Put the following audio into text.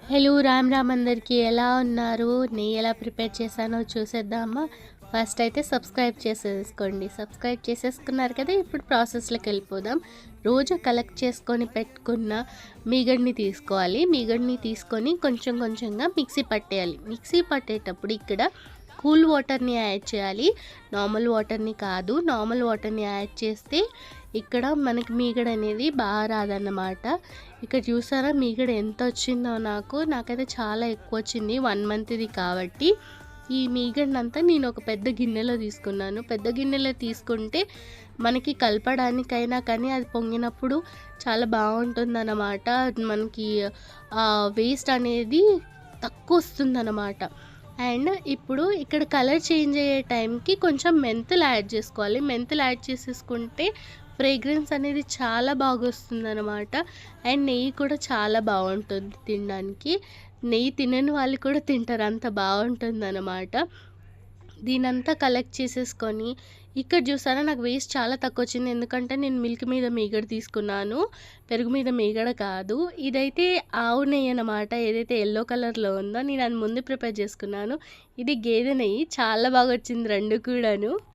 Hello Ram Ram అందరికీ ఎలా ఉన్నారు? నెయ్యి ఎలా ప్రిపేర్ చేశానో చూసేద్దామా? ఫస్ట్ అయితే సబ్స్క్రైబ్ చేసేసుకోండి. సబ్స్క్రైబ్ చేసేసుకున్నారు కదా, ఇప్పుడు ప్రాసెస్లోకి వెళ్ళిపోదాం. రోజు కలెక్ట్ చేసుకొని పెట్టుకున్న మీగడని తీసుకోవాలి. మీగడని తీసుకొని కొంచెం కొంచెంగా మిక్సీ పట్టేయాలి. మిక్సీ పట్టేటప్పుడు ఇక్కడ కూల్ వాటర్ని యాడ్ చేయాలి, నార్మల్ వాటర్ని కాదు. నార్మల్ వాటర్ని యాడ్ చేస్తే ఇక్కడ మనకి మీగడ అనేది బాగా రాదన్నమాట. ఇక్కడ చూసారా మీగడ ఎంత వచ్చిందో నాకైతే చాలా ఎక్కువ వచ్చింది 1 మంత్ది కాబట్టి. ఈ మీగడనంతా నేను ఒక పెద్ద గిన్నెలో తీసుకున్నాను. పెద్ద గిన్నెలో తీసుకుంటే మనకి కలపడానికైనా కానీ అది పొంగినప్పుడు చాలా బాగుంటుందన్నమాట. మనకి వేస్ట్ అనేది తక్కువ వస్తుందన్నమాట. అండ్ ఇప్పుడు ఇక్కడ కలర్ చేంజ్ అయ్యే టైంకి కొంచెం మెంతులు యాడ్ చేసుకోవాలి. మెంతులు యాడ్ చేసేసుకుంటే ఫ్రేగ్రెన్స్ అనేది చాలా బాగా వస్తుందన్నమాట. అండ్ నెయ్యి కూడా చాలా బాగుంటుంది తినడానికి. నెయ్యి తినని వాళ్ళు కూడా తింటారు, అంత బాగుంటుందన్నమాట. దీనంతా కలెక్ట్ చేసేసుకొని ఇక్కడ చూసారా నాకు వేస్ట్ చాలా తక్కువ వచ్చింది, ఎందుకంటే నేను మిల్క్ మీద మీగడ తీసుకున్నాను, పెరుగు మీద మీగడ కాదు. ఇదైతే ఆవు నెయ్యి అన్నమాట, ఏదైతే ఎల్లో కలర్లో ఉందో నేను అది ముందు ప్రిపేర్ చేసుకున్నాను. ఇది గేదె నెయ్యి, చాలా బాగా వచ్చింది రెండు కూడాను.